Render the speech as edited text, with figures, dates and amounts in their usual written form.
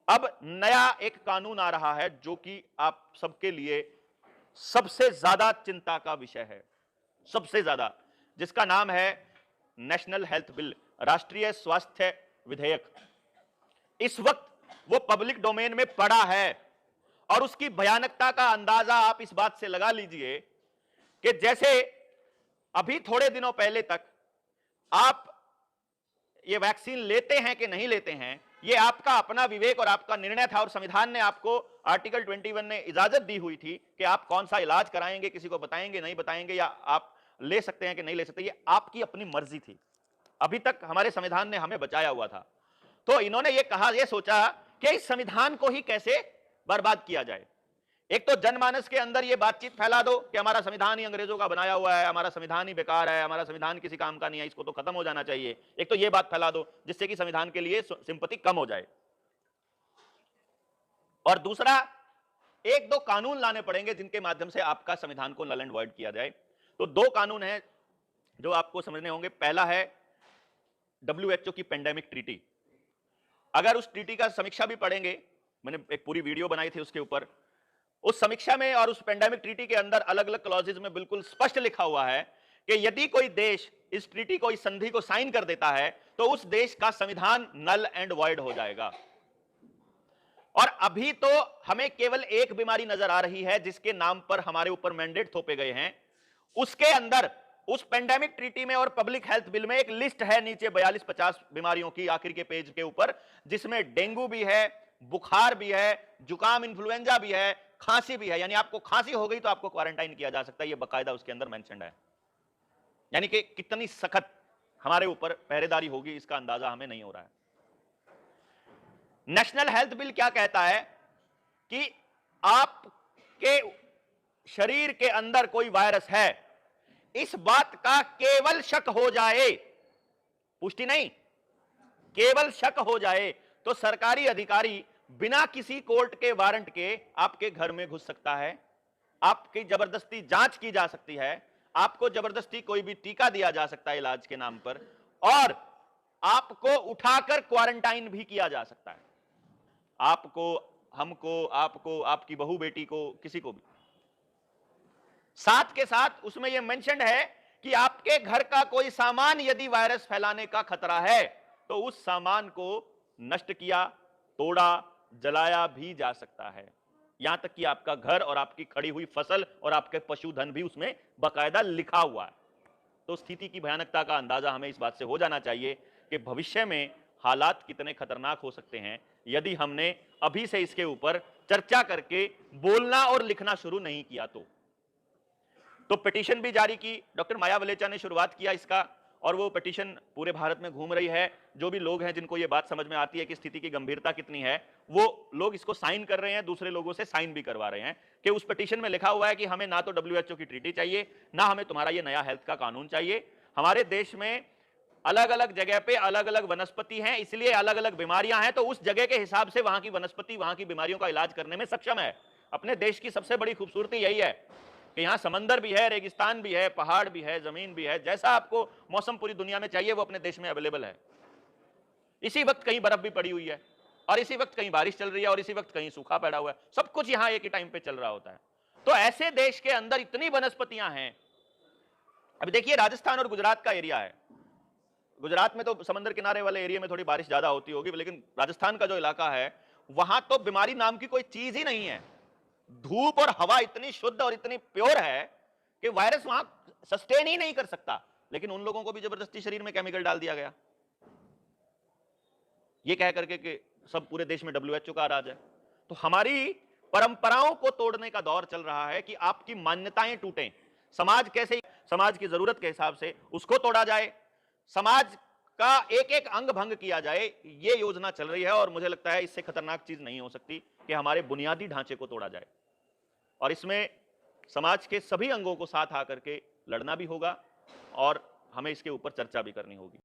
अब नया एक कानून आ रहा है जो कि आप सबके लिए सबसे ज्यादा चिंता का विषय है, सबसे ज्यादा, जिसका नाम है नेशनल हेल्थ बिल, राष्ट्रीय स्वास्थ्य विधेयक। इस वक्त वो पब्लिक डोमेन में पड़ा है और उसकी भयानकता का अंदाजा आप इस बात से लगा लीजिए कि जैसे अभी थोड़े दिनों पहले तक आप ये वैक्सीन लेते हैं कि नहीं लेते हैं, ये आपका अपना विवेक और आपका निर्णय था और संविधान ने आपको आर्टिकल 21 ने इजाजत दी हुई थी कि आप कौन सा इलाज कराएंगे, किसी को बताएंगे नहीं बताएंगे, या आप ले सकते हैं कि नहीं ले सकते, ये आपकी अपनी मर्जी थी। अभी तक हमारे संविधान ने हमें बचाया हुआ था। तो इन्होंने ये कहा, ये सोचा कि इस संविधान को ही कैसे बर्बाद किया जाए। एक तो जनमानस के अंदर ये बातचीत फैला दो कि हमारा संविधान ही अंग्रेजों का बनाया हुआ है, हमारा संविधान ही बेकार है, हमारा संविधान किसी काम का नहीं है, इसको तो खत्म हो जाना चाहिए। एक तो ये बात फैला दो जिससे कि संविधान के लिए सिंपैथी कम हो जाए, और दूसरा एक दो कानून लाने पड़ेंगे जिनके माध्यम से आपका संविधान को नल एंड वॉइड किया जाए। तो दो कानून हैं जो आपको समझने होंगे। पहला है WHO की पेंडेमिक ट्रीटी। अगर उस ट्रीटी का समीक्षा भी पढ़ेंगे, मैंने एक पूरी वीडियो बनाई थी उसके ऊपर, उस समीक्षा में और उस पेंडेमिक ट्रीटी के अंदर अलग अलग क्लॉजेज में बिल्कुल स्पष्ट लिखा हुआ है कि यदि कोई देश इस ट्रीटी को, इस संधि को साइन कर देता है तो उस देश का संविधान नल एंड वॉइड हो जाएगा। और अभी तो हमें केवल एक बीमारी नजर आ रही है जिसके नाम पर हमारे ऊपर मैंडेट थोपे गए हैं। उसके अंदर उस पेंडेमिक ट्रीटी में और पब्लिक हेल्थ बिल में एक लिस्ट है नीचे 42-50 बीमारियों की आखिर के पेज के ऊपर, जिसमें डेंगू भी है, बुखार भी है, जुकाम इन्फ्लुएंजा भी है, खांसी भी है। यानी आपको खांसी हो गई तो आपको क्वारंटाइन किया जा सकता है, ये बकायदा उसके अंदर मेंशन्ड है। यानी कि कितनी सख्त हमारे ऊपर पहरेदारी होगी इसका अंदाजा हमें नहीं हो रहा है। नेशनल हेल्थ बिल क्या कहता है कि आपके शरीर के अंदर कोई वायरस है, इस बात का केवल शक हो जाए, पुष्टि नहीं, केवल शक हो जाए तो सरकारी अधिकारी बिना किसी कोर्ट के वारंट के आपके घर में घुस सकता है, आपकी जबरदस्ती जांच की जा सकती है, आपको जबरदस्ती कोई भी टीका दिया जा सकता है इलाज के नाम पर, और आपको उठाकर क्वारंटाइन भी किया जा सकता है। आपको, हमको, आपको, आपकी बहू बेटी को, किसी को भी। साथ के साथ उसमें यह मेंशन्ड है कि आपके घर का कोई सामान यदि वायरस फैलाने का खतरा है तो उस सामान को नष्ट किया, तोड़ा, जलाया भी जा सकता है। यहां तक कि आपका घर और आपकी खड़ी हुई फसल और आपके पशुधन भी उसमें बकायदा लिखा हुआ है। तो स्थिति की भयानकता का अंदाजा हमें इस बात से हो जाना चाहिए कि भविष्य में हालात कितने खतरनाक हो सकते हैं यदि हमने अभी से इसके ऊपर चर्चा करके बोलना और लिखना शुरू नहीं किया। तो पिटीशन भी जारी की, डॉक्टर माया वलेचा ने शुरुआत किया इसका, और वो पिटीशन पूरे भारत में घूम रही है। जो भी लोग हैं जिनको ये बात समझ में आती है कि स्थिति की गंभीरता कितनी है, वो लोग इसको साइन कर रहे हैं, दूसरे लोगों से साइन भी करवा रहे हैं कि उस पिटीशन में लिखा हुआ है कि हमें ना तो WHO की ट्रीटी चाहिए, ना हमें तुम्हारा ये नया हेल्थ का कानून चाहिए। हमारे देश में अलग अलग जगह पे अलग अलग वनस्पति हैं, इसलिए अलग अलग बीमारियां हैं, तो उस जगह के हिसाब से वहां की वनस्पति वहां की बीमारियों का इलाज करने में सक्षम है। अपने देश की सबसे बड़ी खूबसूरती यही है कि यहां समंदर भी है, रेगिस्तान भी है, पहाड़ भी है, जमीन भी है, जैसा आपको मौसम पूरी दुनिया में चाहिए वो अपने देश में अवेलेबल है। इसी वक्त कहीं बर्फ भी पड़ी हुई है, और इसी वक्त कहीं बारिश चल रही है, और इसी वक्त कहीं सूखा पड़ा हुआ है। सब कुछ यहां एक ही टाइम पे चल रहा होता है। तो ऐसे देश के अंदर इतनी वनस्पतियां हैं। अभी देखिए राजस्थान और गुजरात का एरिया है, गुजरात में तो समंदर किनारे वाले एरिया में थोड़ी बारिश ज्यादा होती होगी, लेकिन राजस्थान का जो इलाका है वहां तो बीमारी नाम की कोई चीज ही नहीं है। धूप और हवा इतनी शुद्ध और इतनी प्योर है कि वायरस वहां सस्टेन ही नहीं कर सकता, लेकिन उन लोगों को भी जबरदस्ती शरीर में केमिकल डाल दिया गया, ये कह करके कि सब पूरे देश में WHO का राज है। तो हमारी परंपराओं को तोड़ने का दौर चल रहा है कि आपकी मान्यताएं टूटें, समाज कैसे, समाज की जरूरत के हिसाब से उसको तोड़ा जाए, समाज का एक एक अंग भंग किया जाए, ये योजना चल रही है। और मुझे लगता है इससे खतरनाक चीज नहीं हो सकती कि हमारे बुनियादी ढांचे को तोड़ा जाए, और इसमें समाज के सभी अंगों को साथ आकर के लड़ना भी होगा और हमें इसके ऊपर चर्चा भी करनी होगी।